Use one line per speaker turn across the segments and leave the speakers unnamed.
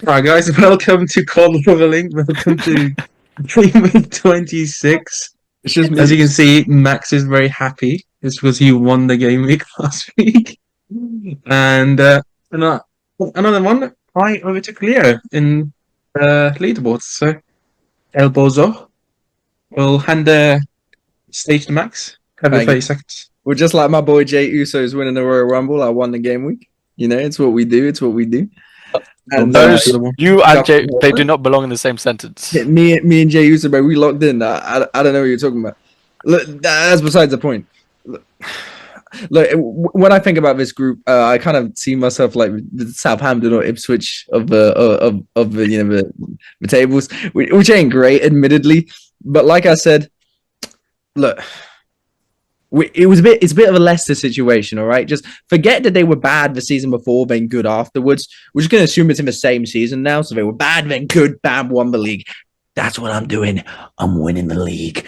Right, guys, welcome to Call Leveling. Welcome to Gameweek 26.
It's just
As
me.
you can see, Max is very happy. It's because he won the game week last week. And another one, I overtook Leo in leaderboards. So, El Bozo will hand the stage to Max. Have your
Thank you.
30 seconds.
Well, just like my boy Jay Uso's winning the Royal Rumble, I won the game week. You know, it's what we do. It's what we do. And
Those
the one.
you and Jay, they do not belong in the same sentence.
me and Jay Uso, bro, we locked in. I don't know what you're talking about. Look, that's besides the point. Look, when I think about this group, I kind of see myself like the Southampton or Ipswich of the the tables, which ain't great, admittedly. But like I said, look. It's a bit of a Leicester situation, all right? Just forget that they were bad the season before, then good afterwards. We're just going to assume it's in the same season now. So they were bad, then good, bam, won the league. That's what I'm doing. I'm winning the league.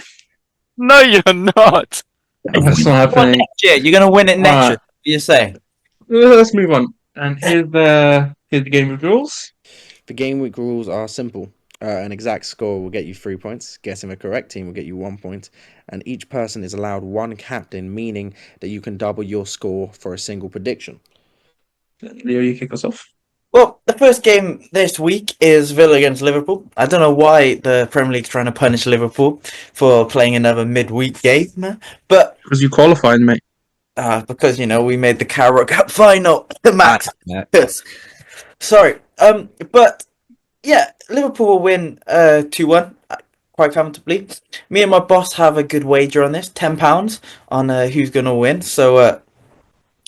No, you're not.
That's not happening.
Next year. You're going to win it next
Alright.
year. What you say?
Let's move on. And here's the game of rules.
The game week rules are simple. An exact score will get you 3 points. Guessing the correct team will get you 1 point. And each person is allowed one captain, meaning that you can double your score for a single prediction.
Leo, you kick us off.
Well, the first game this week is Villa against Liverpool. I don't know why the Premier League's trying to punish Liverpool for playing another midweek game, but
Because you qualified, mate.
because we made the Carrot Cup final, Max.
Yeah.
Sorry, but yeah, Liverpool will win 2-1 quite comfortably. Me and my boss have a good wager on this, £10 on who's gonna win. So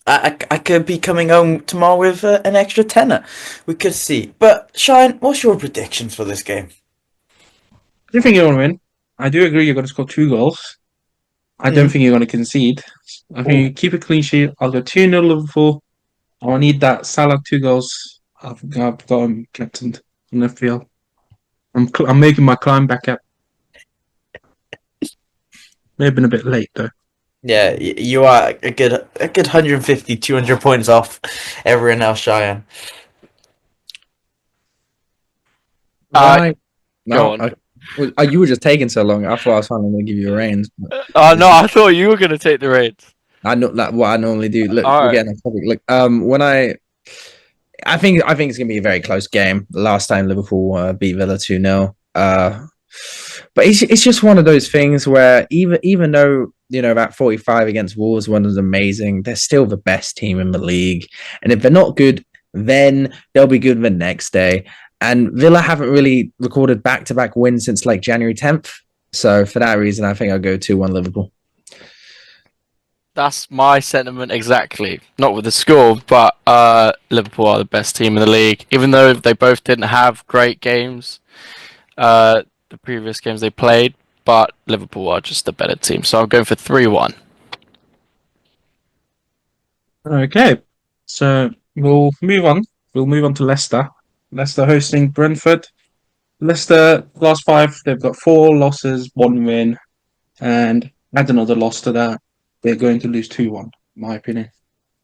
I could be coming home tomorrow with an extra tenner. We could see. But Shayan, what's your predictions for this game?
I do think you're going to win. I do agree you're going to score 2 goals. I don't think you're going to concede. I think you keep a clean sheet. I'll go 2-0 Liverpool. I'll need that Salah 2 goals. I've got him captained in the field. I'm making my climb back up. May have been a bit late though.
Yeah, you are a good 150, 200 points off everyone else, Shayan.
Right.
Go
No, you were just taking so long. I thought I was finally going to give you a reins.
Oh no, I thought you were going to take the reins.
I know that what I normally do. Look,
All
we're
right.
getting off topic. Look, when I think it's gonna be a very close game. The last time Liverpool beat Villa 2-0. But it's just one of those things where even though that 45 against Wolves one was amazing, they're still the best team in the league. And if they're not good, then they'll be good the next day. And Villa haven't really recorded back-to-back wins since like January 10th. So for that reason, I think I'll go 2-1 Liverpool.
That's my sentiment exactly. Not with the score, but Liverpool are the best team in the league. Even though they both didn't have great games, the previous games they played, but Liverpool are just the better team. So I'm going for 3-1.
Okay, so we'll move on. We'll move on to Leicester. Leicester hosting Brentford. Leicester last 5, they've got 4 losses, 1 win, and add another loss to that. They're going to lose 2-1, in my opinion.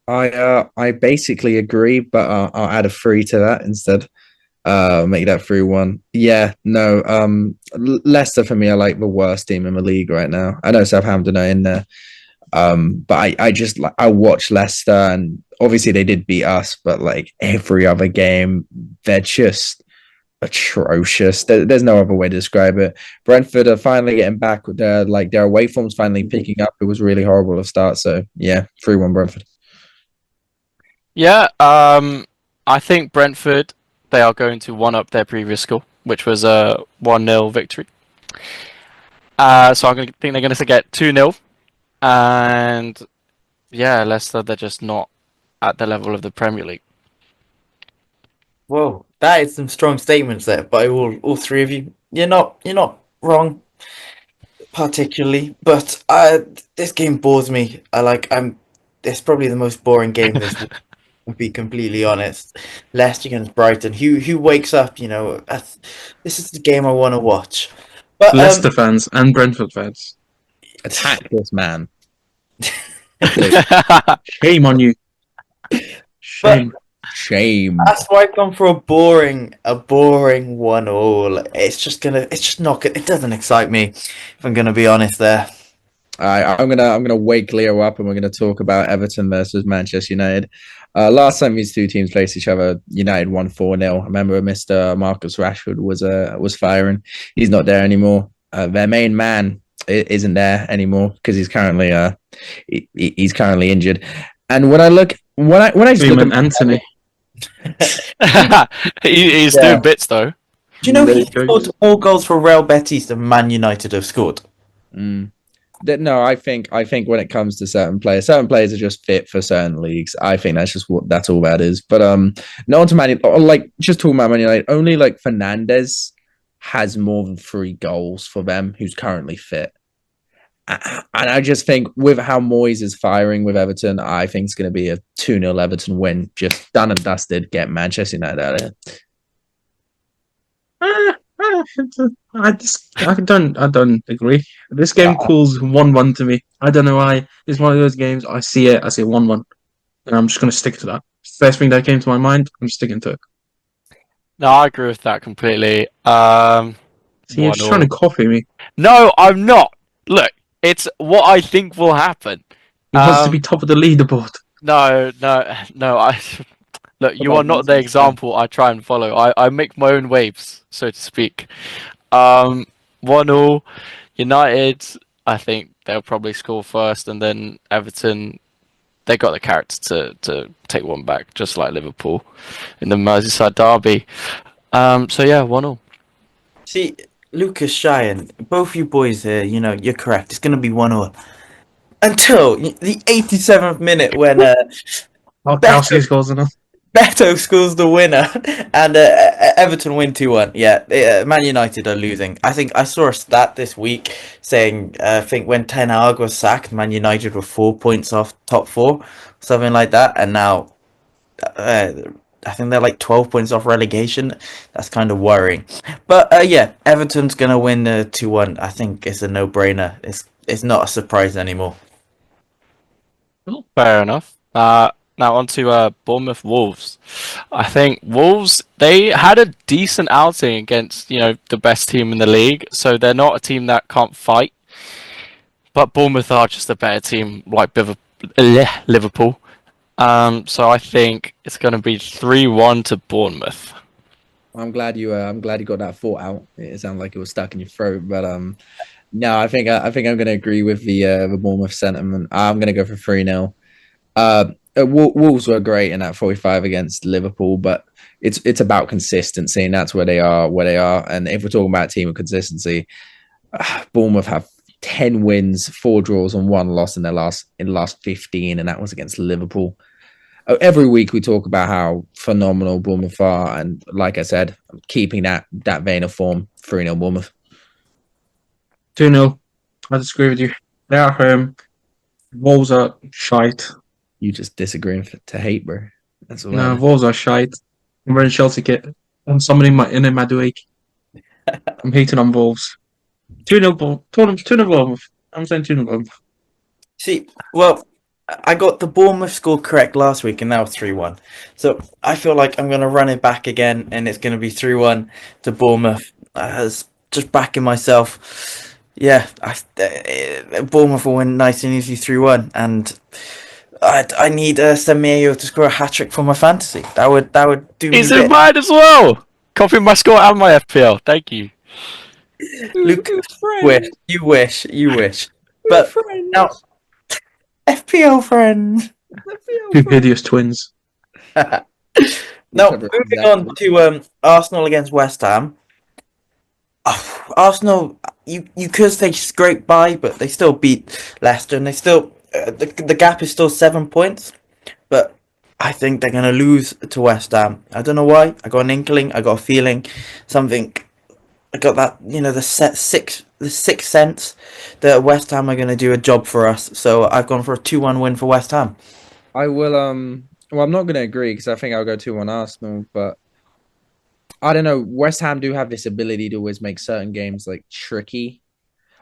I basically agree, but I'll add a 3 to that instead. Make that 3-1. Yeah, no. Leicester for me are like the worst team in the league right now. I know Southampton are in there, but I watch Leicester, and obviously they did beat us, but like every other game, they're just atrocious. There's no other way to describe it. Brentford are finally getting back with their away form's finally picking up. It was really horrible to start. So yeah, 3-1 Brentford.
Yeah, I think Brentford, they are going to one-up their previous score, which was a 1-0 victory. So I think they're going to get 2-0. And yeah, Leicester, they're just not at the level of the Premier League.
Whoa, that is some strong statements there by all three of you. You're not wrong, particularly, but this game bores me. It's probably the most boring game this week. To be completely honest, Leicester against Brighton. Who wakes up? This is the game I want to watch. But
Leicester fans and Brentford fans.
Attack this man.
Shame on you. Shame.
Shame.
That's why I've gone for a boring 1-1. It's just not good. It doesn't excite me, if I'm gonna be honest there.
I'm gonna wake Leo up and we're gonna talk about Everton versus Manchester United. Last time these two teams faced each other, United won 4-0. I remember Mr. Marcus Rashford was firing. He's not there anymore. Their main man isn't there anymore because he's currently injured. And when I just look at
Anthony.
He's
Yeah.
doing bits though.
Do you know he
There
scored more goals for Real Betis than Man United have scored?
No, I think when it comes to certain players are just fit for certain leagues. I think that's all that is. But no on to Man United, like just talking about Man United, only like Fernandez has more than 3 goals for them who's currently fit. And I just think with how Moyes is firing with Everton, I think it's going to be a 2-0 Everton win. Just done and dusted. Get Manchester United out of here.
I don't agree. This game calls 1-1 to me. I don't know why. It's one of those games. I see 1-1, and I'm just going to stick to that. First thing that came to my mind, I'm sticking to it.
No, I agree with that completely.
See, you're just trying to copy me.
No, I'm not. Look, it's what I think will happen.
He wants to be top of the leaderboard.
No. Look, you are not the example I try and follow. I make my own waves, so to speak. 1-0, United. I think they'll probably score first, and then Everton. They got the character to take one back, just like Liverpool in the Merseyside derby. So yeah, 1-0.
See, Lucas, Shayan, both you boys here, you're correct. It's going to be 1-0. Until the 87th minute when
Kowski scores enough.
Beto scores the winner and Everton win 2-1. Yeah, Man United are losing. I think I saw a stat this week saying I think when Ten Hag was sacked, Man United were 4 points off top 4, something like that, and now I think they're like 12 points off relegation. That's kind of worrying. But yeah, Everton's gonna win 2-1. I think it's a no-brainer. It's not a surprise anymore.
Fair enough. Now on to Bournemouth Wolves. I think Wolves, they had a decent outing against, the best team in the league. So they're not a team that can't fight. But Bournemouth are just a better team, like Liverpool. So I think it's going to be 3-1 to Bournemouth.
I'm glad you got that thought out. It sounded like it was stuck in your throat, but no, I think I'm going to agree with the Bournemouth sentiment. I'm going to go for 3-0. Wolves were great in that 45 against Liverpool, but it's about consistency, and that's where they are. And if we're talking about a team of consistency, Bournemouth have 10 wins, 4 draws, and 1 loss in the last 15, and that was against Liverpool. Every week we talk about how phenomenal Bournemouth are, and like I said, I'm keeping that vein of form. 3-0 Bournemouth.
2-0. I disagree with you. They are home. Wolves are shite.
You just disagreeing to hate, bro. That's all.
No, Wolves are shite. I'm wearing Chelsea kit. I'm somebody in a Madueke. I'm hating on Wolves. 2-0 Bournemouth. I'm saying 2-0 Bournemouth.
See, well, I got the Bournemouth score correct last week, and now 3-1. So I feel like I'm going to run it back again, and it's going to be 3-1 to Bournemouth. Just backing myself. Yeah, Bournemouth will win nice and easy 3-1, and I need Semedo to score a hat-trick for my fantasy. That would do me.
He's in mine as well. Copy my score and my FPL. Thank you.
Luke, you wish. But now, FPL friend.
Two hideous twins.
Now, moving on to Arsenal against West Ham. Arsenal, you could say scraped by, but they still beat Leicester, and they still the gap is still 7 points. But I think they're going to lose to West Ham. I don't know why. I got an inkling. I got a feeling. Something. I got that. The sixth sense that West Ham are going to do a job for us. So I've gone for a 2-1 win for West Ham.
I will. Well, I'm not going to agree because I think I'll go 2-1 Arsenal, but I don't know. West Ham do have this ability to always make certain games like tricky.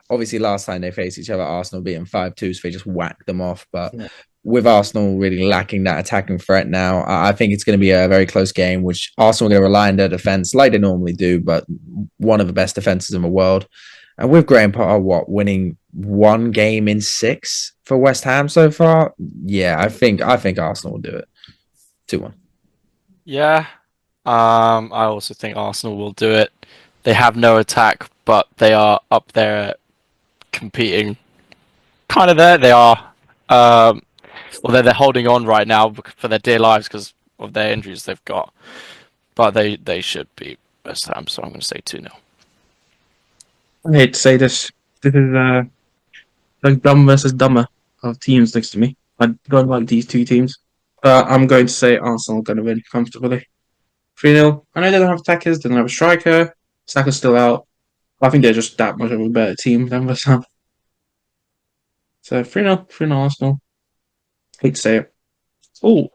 Obviously, last time they faced each other, Arsenal beat them 5-2, so they just whacked them off. But with Arsenal really lacking that attacking threat now, I think it's going to be a very close game, which Arsenal are going to rely on their defense like they normally do, but one of the best defenses in the world. And with Graham Potter, winning 1 game in 6 for West Ham so far? Yeah, I think Arsenal will do it. 2-1.
Yeah. I also think Arsenal will do it. They have no attack, but they are up there competing. Kind of there. They are. Although they're holding on right now for their dear lives because of their injuries they've got. But they should be West Ham, so I'm going to say 2-0.
I hate to say this. This is like dumb versus dumber of teams next to me. I don't like these two teams. But I'm going to say Arsenal are going to win comfortably. 3-0. I know they don't have attackers, they don't have a striker. Saka's still out. I think they're just that much of a better team than West Ham. So 3-0. 3-0 Arsenal. Hate to say it. Oh,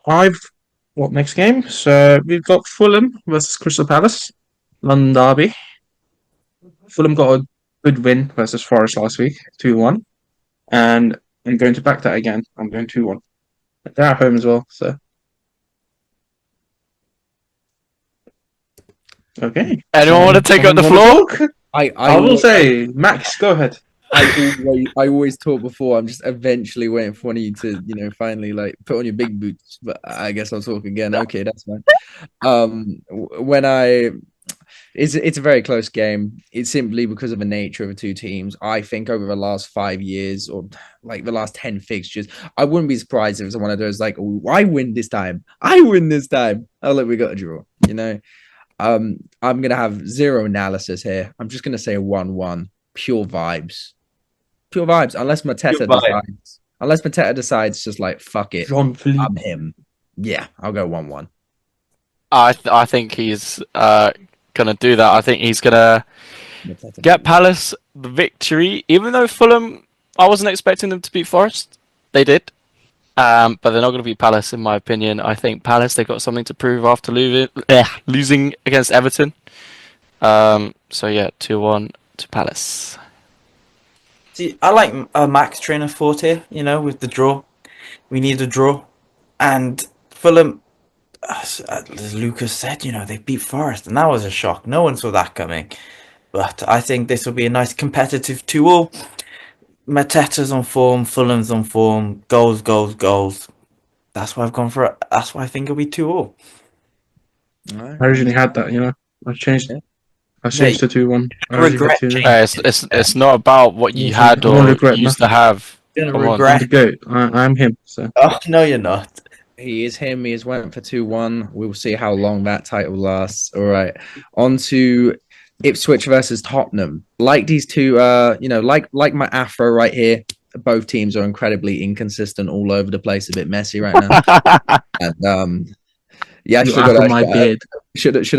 what next game? So we've got Fulham versus Crystal Palace. London Derby. Fulham got a good win versus Forest last week, 2-1. And I'm going to back that again. I'm going 2-1. They're at home as well, so. Okay.
Anyone want to take up the floor?
I will say, Max, go ahead.
I always talk before. I'm just eventually waiting for one of you to, finally like put on your big boots. But I guess I'll talk again. Okay, that's fine. It's a very close game. It's simply because of the nature of the two teams. I think over the last 5 years or like the last 10 fixtures, I wouldn't be surprised if it's one of those like, oh, I win this time. I win this time. Oh, look, we got a draw. I'm gonna have zero analysis here. I'm just gonna say 1-1. Pure vibes. Unless Mateta decides just like fuck it. I'm him. Yeah, I'll go 1-1.
I think he's gonna do that. I think he's gonna get Palace the victory, even though Fulham, I wasn't expecting them to beat Forest. They did. But they're not going to beat Palace, in my opinion. I think Palace, they've got something to prove after losing against Everton. So yeah, 2-1 to Palace.
See, I like Max trainer thought here, with the draw. We need a draw. And Fulham, as Lucas said, they beat Forest, and that was a shock. No one saw that coming. But I think this will be a nice competitive 2-2. Mateta's on form, Fulham's on form, goals. That's why I've gone for it. That's why I think it'll be 2-2.
Right.
I originally had that, I changed it. I changed to 2-1.
Regret
it's not about what you had or used to have.
Gonna
Come on.
I'm
regret.
the GOAT. I'm him. So
Oh no, you're not.
He is him. He has went for 2-1. We'll see how long that title lasts. All right. On to Ipswich versus Tottenham. Like these two, like my afro right here. Both teams are incredibly inconsistent, all over the place, a bit messy right now. And yeah, should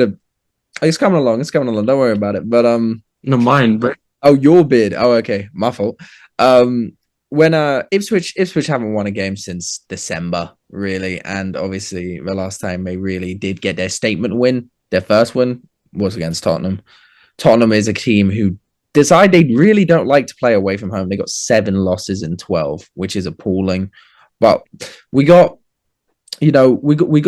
have. It's coming along. Don't worry about it. But
no, mine, but
oh, your beard. Oh, okay, my fault. When Ipswich haven't won a game since December, really, and obviously the last time they really did get their statement win, their first win, was against Tottenham. Tottenham is a team who decide they really don't like to play away from home. They got 7 losses in 12, which is appalling. But we got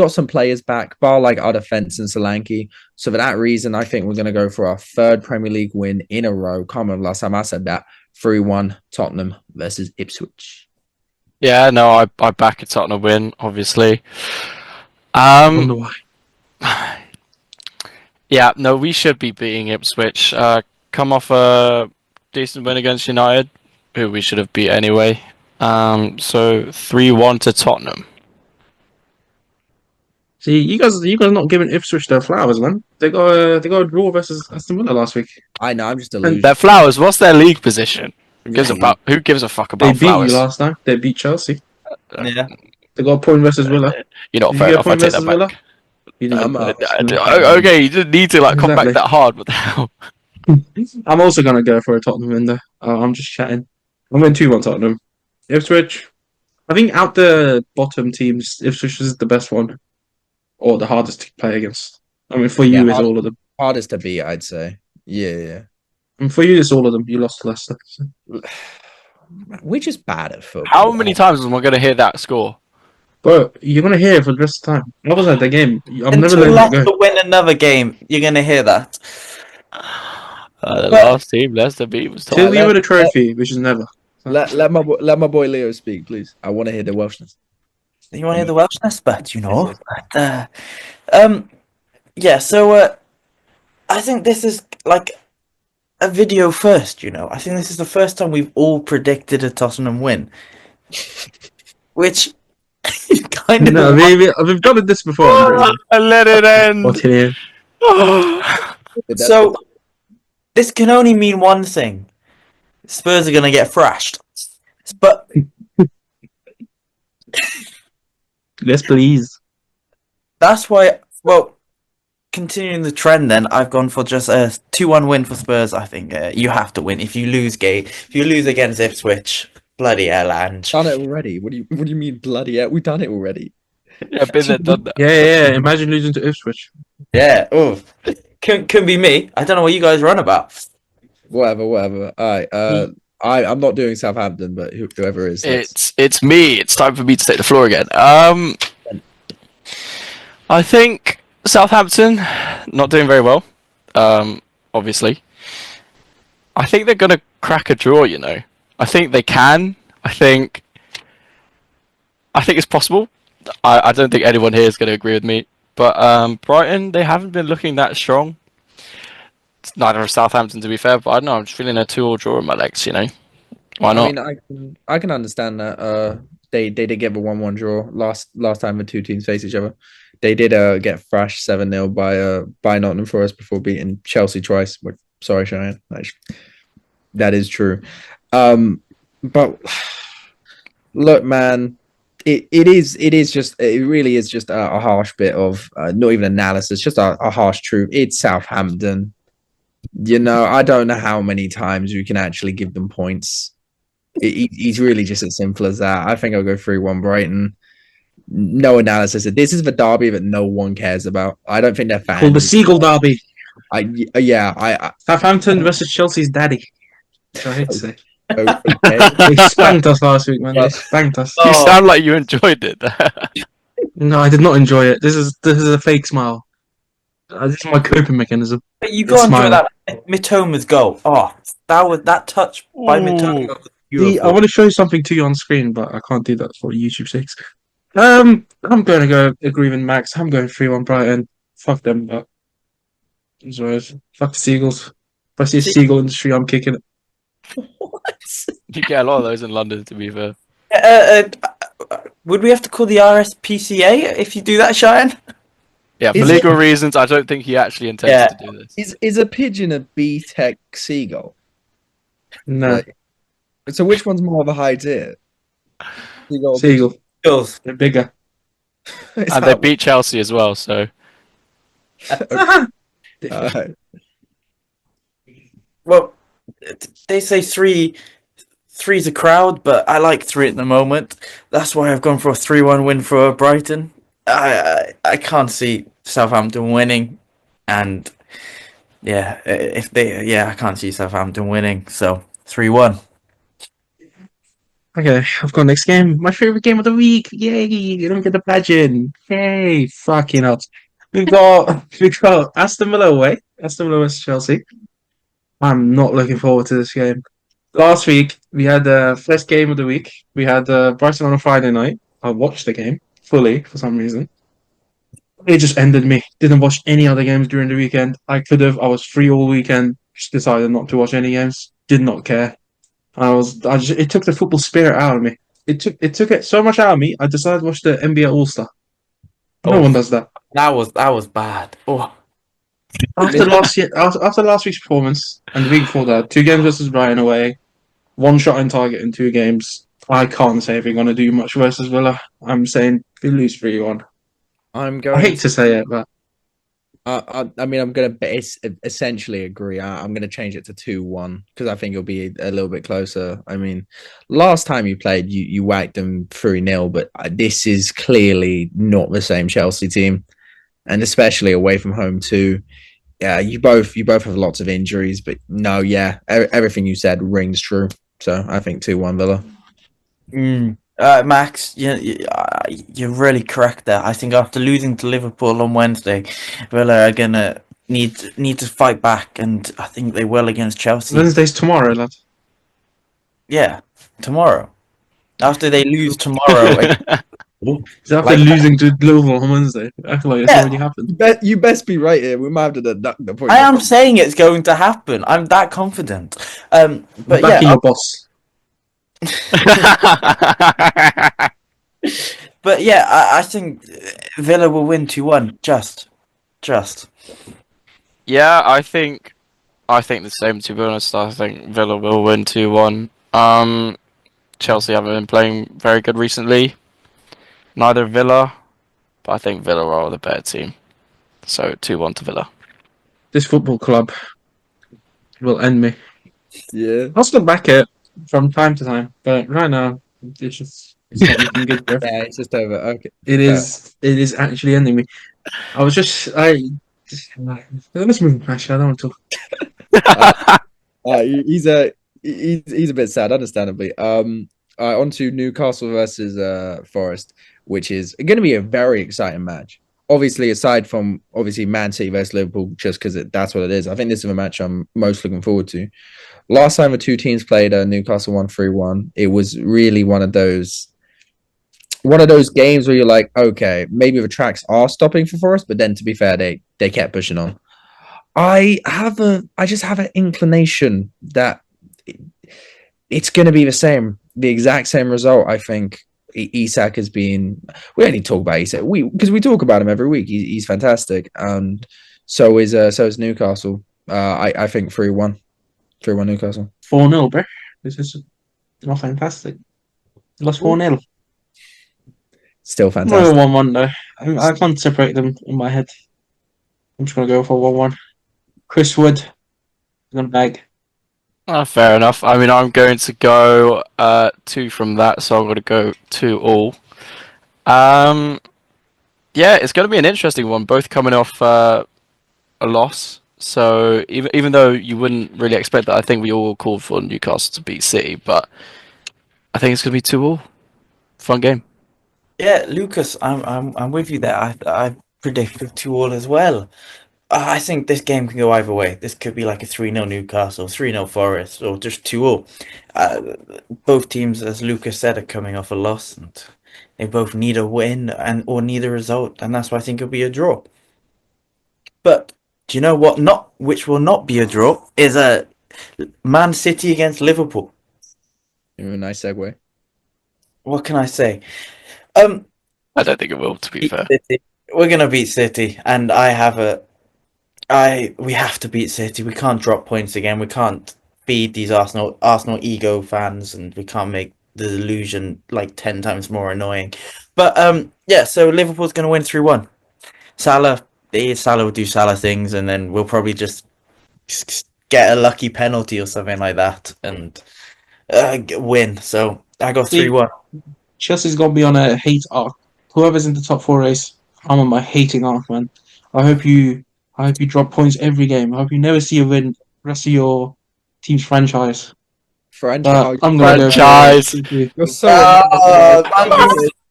some players back, bar like our defense and Solanke. So for that reason, I think we're going to go for our 3rd Premier League win in a row. Can't remember last time I said that. 3-1 Tottenham versus Ipswich.
Yeah, no, I back a Tottenham win, obviously.
wonder why.
Yeah, no, we should be beating Ipswich. Come off a decent win against United, who we should have beat anyway. So 3-1 to Tottenham.
See, you guys are not giving Ipswich their flowers, man. They got a draw versus Aston Villa last week.
I know, I'm just delusional.
Their flowers. What's their league position? Who gives a fuck about
They beat
flowers?
you last time. They beat Chelsea.
Yeah.
They got a point versus Villa.
You're not
Did
fair
you get a
enough. I
point
take
versus
that
Villa?
back.
You didn't.
Okay, you didn't need to come back
Exactly.
that hard. What the hell?
I'm also gonna go for a Tottenham win though. I'm just chatting. I'm going 2-1 Tottenham. Ipswich. I think out the bottom teams, Ipswich is the best one, or the hardest to play against. I mean, for you, it's all of them.
Hardest to beat, I'd say. Yeah.
And for you, it's all of them. You lost to Leicester. So.
We're just bad at football.
How many times am I going to hear that score?
But you're gonna hear it for the rest of the time. I was at the game. I'm never
Until
letting it
Leicester
go.
win another game, you're gonna hear that.
The
But-
last team Leicester beat was
Till
Tottenham.
we win a trophy, which is never.
Let my boy Leo speak, please. I want to hear the Welshness.
You want to hear the Welshness? But
Yes,
yeah. So I think this is like a video first. I think this is the first time we've all predicted a Tottenham win, which is kind of
No, we've done this before. Andre.
I let it end.
What it is.
So this can only mean one thing: Spurs are gonna get thrashed. But
Yes, please.
that's why. Well, continuing the trend, then I've gone for just a 2-1 win for Spurs. I think you have to win. If you lose against Ipswich, bloody hell, Ange.
done it already. What do you mean bloody hell? We've done it already.
Yeah, been there, done that.
Yeah. Imagine losing to Ipswich.
Yeah. Oh, couldn't be me. I don't know what you guys run about.
Whatever. All right. I'm not doing Southampton, but whoever is.
It's me. It's time for me to take the floor again. I think Southampton not doing very well. Obviously, I think they're gonna crack a draw. I think they can. I think it's possible. I don't think anyone here is going to agree with me. But Brighton, they haven't been looking that strong. It's neither of Southampton, to be fair. But I don't know. I'm just feeling a 2-2 draw in my legs. Why not?
I mean, I can understand that. They did get a 1-1 draw last time the two teams faced each other. They did get thrashed 7-0 by Nottingham Forest before beating Chelsea twice. Sorry, Shayan. That is true. But look, man, it really is just a harsh bit of not even analysis, just a harsh truth. It's Southampton. I don't know how many times you can actually give them points. It's really just as simple as that. I think I'll go 3-1 Brighton. No analysis. This is the derby that no one cares about. I don't think they're fans.
Called the Seagull Derby.
I
Southampton versus Chelsea's daddy. So I hate to say.
okay.
They spanked us last week, man. They spanked us.
You sound like you enjoyed it.
No, I did not enjoy it. This is a fake smile. This is my coping mechanism.
But you got to enjoy that Mitoma's goal. Oh, that touch by Mitoma.
I want to show something to you on screen, but I can't do that for YouTube sakes. I'm going to go agree with Max. I'm going 3-1 Brighton. Fuck them, but fuck the Seagulls. If I see a seagull in the street, I'm kicking it.
What?
You get a lot of those in London, to be fair.
Would we have to call the RSPCA if you do that, Shayan?
Yeah, for
Is
legal reasons, I don't think he actually intends to do this.
Is a pigeon a B-Tech seagull?
No.
So which one's more of a high tier?
Seagull.
Girls.
They're bigger.
And they beat Chelsea as well, so...
Well, they say three's a crowd, but I like 3 at the moment. That's why I've gone for a 3-1 win for Brighton. I can't see Southampton winning, and I can't see Southampton winning. So 3-1.
Okay, I've got next game. My favorite game of the week. Yay! You don't get the pageant. Yay! Fucking hell. We got Aston Villa away. Aston Villa vs Chelsea. I'm not looking forward to this game. Last week we had the first game of the week. We had Brighton on a Friday night. I watched the game fully for some reason. It just ended me. Didn't watch any other games during the weekend. I could have. I was free all weekend. Just decided not to watch any games. Did not care. It took the football spirit out of me. It took it so much out of me. I decided to watch the NBA All Star. No one does that.
That was bad. Oh,
After last week's performance and the week before that, 2 games versus Brighton away, 1 shot in target in 2 games. I can't say if we're going to do much versus Villa. I'm saying we lose 3-1. I hate to say it, but
I mean, I'm going to essentially agree. I'm going to change it to 2-1 because I think it'll be a little bit closer. I mean, last time you played, you whacked them 3-0, but this is clearly not the same Chelsea team, and especially away from home too. Yeah, you both have lots of injuries, but no, everything you said rings true. So I think 2-1 Villa.
Max, you're really correct there. I think after losing to Liverpool on Wednesday, Villa are gonna need to fight back, and I think they will against Chelsea.
Wednesday's tomorrow, lad.
Yeah, tomorrow. After they lose tomorrow,
Is after
Like-
losing to Liverpool on Wednesday? I feel like it's
Yeah.
already happened.
You best be right here. We might have to deduct the point.
I am saying it's going to happen. I'm that confident. But
Backing
yeah,
your boss.
but yeah, I think Villa will win 2-1. Just.
Yeah, I think the same, to be honest. I think Villa will win 2-1. Chelsea haven't been playing very good recently. Neither Villa, but I think Villa are the better team. So 2-1 to Villa.
This football club will end me.
Yeah.
I'll still back it from time to time, but right now it's not looking good, bro.
Yeah, it's just over. Okay.
It is actually ending me. Let's move on. Actually, I don't want to.
He's a bit sad, understandably. On to Newcastle versus Forest, which is going to be a very exciting match. Obviously, aside from Man City versus Liverpool, just because that's what it is. I think this is a match I'm most looking forward to. Last time the two teams played, Newcastle won 3-1. It was really one of those games where you're like, okay, maybe the tracks are stopping for Forest, but then to be fair, they kept pushing on. I just have an inclination that it's going to be the exact same result. I think Isak has been. We only talk about Isak because we talk about him every week. He's fantastic, and so is Newcastle. I think 3-1 Newcastle.
4-0, bro. This is not fantastic. Lost 4-0.
Still
I'm
fantastic.
going 1-1 though. I can't separate them in my head. I'm just gonna go for 1-1. Chris Wood, gonna bag.
Fair enough. I mean, I'm going to go 2 from that, so I'm going to go 2-all. Yeah, it's going to be an interesting one. Both coming off a loss, so even though you wouldn't really expect that, I think we all called for Newcastle to beat City, but I think it's going to be 2-all. Fun game.
Yeah, Lucas, I'm with you there. I predicted 2-all as well. I think this game can go either way. This could be like a 3-0 Newcastle, 3-0 Forest, or just 2-all. Both teams, as Lucas said, are coming off a loss, and they both need a win or need a result, and that's why I think it'll be a draw. But do you know what? Which will not be a draw is a Man City against Liverpool.
A nice segue.
What can I say?
I don't think it will, to be fair.
City. We're gonna beat City, and we have to beat City. We can't drop points again. We can't feed these Arsenal ego fans, and we can't make the delusion like 10 times more annoying. But yeah, so Liverpool's gonna win 3-1. Salah will do Salah things, and then we'll probably just get a lucky penalty or something like that and win. So I got 3-1.
Chelsea's got to be on a hate arc. Whoever's in the top 4 race, I'm on my hating arc, man. I hope you drop points every game. I hope you never see a win rest of your team's franchise.
Franchise.
I'm gonna go
Franchise.
You're so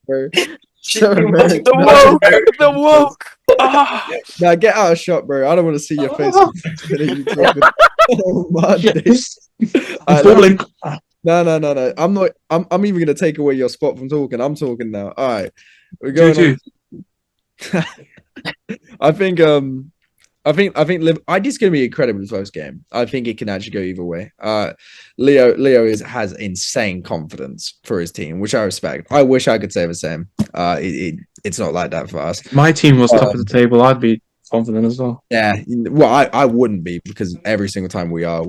bro. So American.
The woke. Ah.
Now get out of shot, bro. I don't want to see your face. Oh, my days.
I'm falling.
No. I'm not. I'm even gonna take away your spot from talking. I'm talking now. All right, we're going. I think. I just gonna be an incredibly close game. I think it can actually go either way. Leo has insane confidence for his team, which I respect. I wish I could say the same. It's not like that for us.
My team was top of the table. I'd be confident as well.
Yeah, well, I wouldn't be because every single time we are,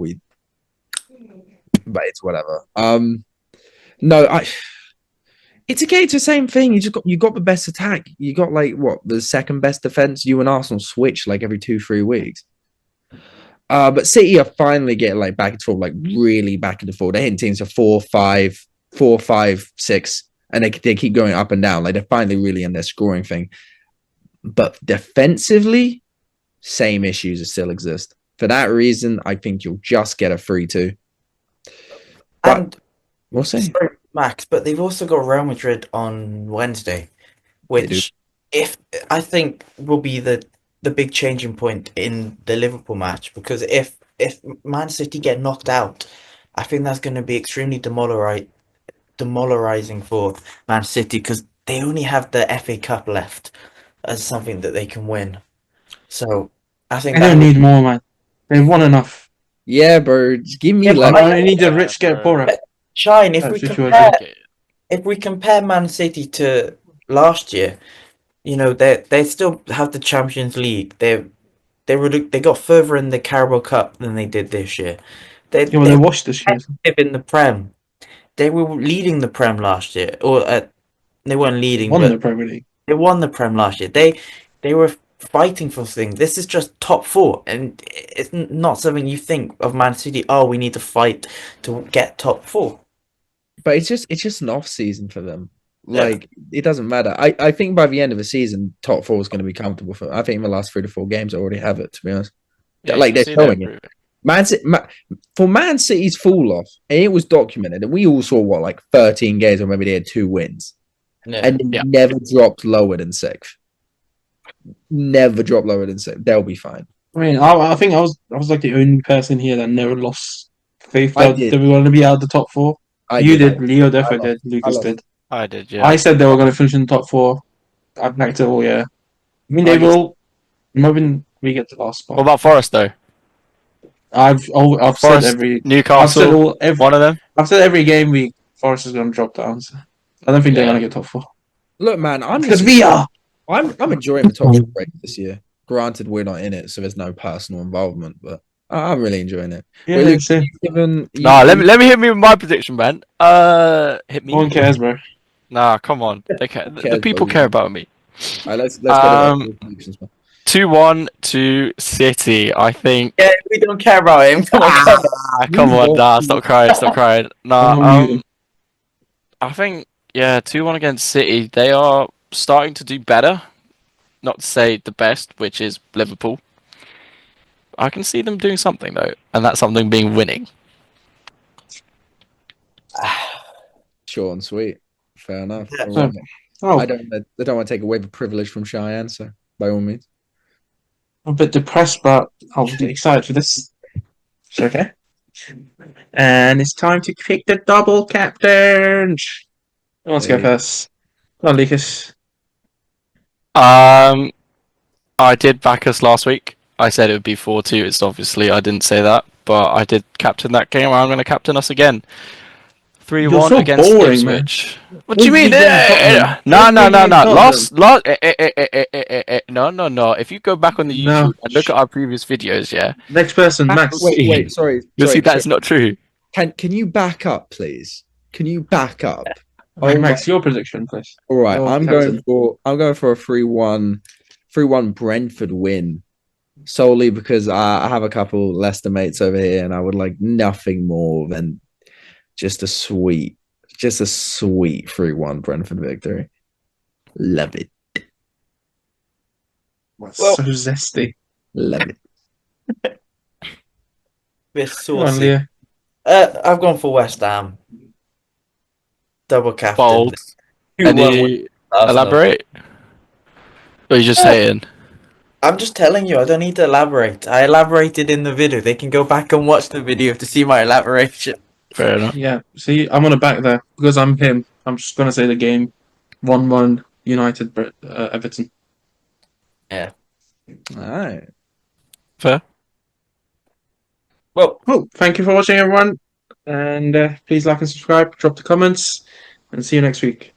but it's whatever. No, it's okay. It's the same thing. You got the best attack. You got the second best defense. You and Arsenal switch like every 2-3 weeks. But City are finally getting back and forth, really back and forth. They're hitting teams for 4-5, 6, and they keep going up and down. They're finally really in their scoring thing. But defensively, same issues still exist. For that reason, I think you'll just get a 3-2.
And
We'll see.
sorry, Max, but they've also got Real Madrid on Wednesday,
They do.
which if I think will be the big changing point in the Liverpool match, because if Man City get knocked out, I think that's going to be extremely demoralizing for Man City because they only have the FA Cup left as something that they can win. So I think
I
that
don't
would,
need more, man. They've won enough.
Yeah, bro. Just give me
Yeah, but
like.
I need the rich get poorer.
Shine if
That
we
situation.
compare
Okay.
if we compare Man City to last year, you know, they still have the Champions League. They got further in the Carabao Cup than they did this year.
Yeah, well,
They're
they washed this year.
competitive in the Prem. They were leading the Prem last year, or they weren't leading,
Won the
but
Premier League.
they won the Prem last year. They were fighting for things. This is just top four, and it's not something you think of Man City. Oh, we need to fight to get top four.
But it's just an off season for them.
Yeah.
Like it doesn't matter. I think by the end of the season, top four is going to be comfortable for them. I think in the last 3 to 4 games, I already have it. To be honest,
Yeah, you
like
can
they're
see they're
showing it.
improving.
For Man City's fall off, and it was documented, and we all saw what like 13 games, or maybe they had 2 wins,
Yeah.
and they
Yeah.
never dropped lower than 6th. Never dropped lower than 6th. They'll be fine.
I mean, I think I was like the only person here that never lost faith
I
that
did.
they were going to be out of the top four. You did, Leo
I
defo
lost.
did, Lucas
lost.
did.
I did, yeah.
I said they were going to finish in the top four. I backed it all, yeah. I mean,
I
they
just-
will. Moving, we get the last spot.
What about Forest though?
I've said
Forest,
every. I've said
Newcastle, one of them.
I've said every game week. Forest is going to drop down. So I don't think they're
Yeah.
going to get top four
Look, man,
because we are.
I'm enjoying the top break this year. Granted, we're not in it, so there's no personal involvement, but I'm really enjoying it.
Yeah,
Wait, Luke,
same.
Nah, let me hit me with my prediction, man. Hit me.
No one cares, bro.
Nah, come on. They care. The
cares,
people
bro?
care about me.
All right, let's get it.
2-1 to City. I think.
Yeah, we don't care about him. Come on, come on.
Come on, nah, stop crying, stop crying.
I'm
Nah,
gonna mute him.
I think 2-1 against City. They are starting to do better. Not to say the best, which is Liverpool. I can see them doing something though, and that something being winning.
Short and sweet. Fair enough.
Yeah.
All right.
Oh,
I don't want to take away the privilege from Cheyenne, so by all means.
I'm a bit depressed, but I'll be excited for this. It's okay. And it's time to pick the double captains. Who wants to go
Hey.
first? Come on, Lucas.
I did back us last week. I said it would be 4-2. It's obviously I didn't say that, but I did captain that game. I'm going to captain us again. 3-1
You're so
against
boring, man.
Ipswich. What do you mean?
Every game Tottenham.
No.
Every game
Tottenham. No. If you go back on the
No.
YouTube and look at our previous videos, yeah,
Next person, Max.
Wait, sorry.
you'll see
sorry,
that's not true.
Can you back up, please? Can you back up?
Right,
Oh
Max, your prediction, please.
All right,
Your
I'm
captain.
going for a 3-1 Brentford win, solely because I have a couple Leicester mates over here, and I would like nothing more than just a sweet 3-1 Brentford victory. Love it,
Well,
Well-
so zesty.
love it.
This
Come on,
saucy.
Leo.
I've gone for West Ham. Double captain.
Bold.
2-1 win
Any
Arsenal.
elaborate? Or are you just saying?
I'm just telling you, I don't need to elaborate. I elaborated in the video. They can go back and watch the video to see my elaboration.
Fair enough.
Yeah, see, I'm on a back there because I'm him. I'm just going to say the game 1-1 United Everton.
All right.
Fair.
Well,
Cool. Thank you for watching, everyone. And please like and subscribe, drop the comments, and see you next week.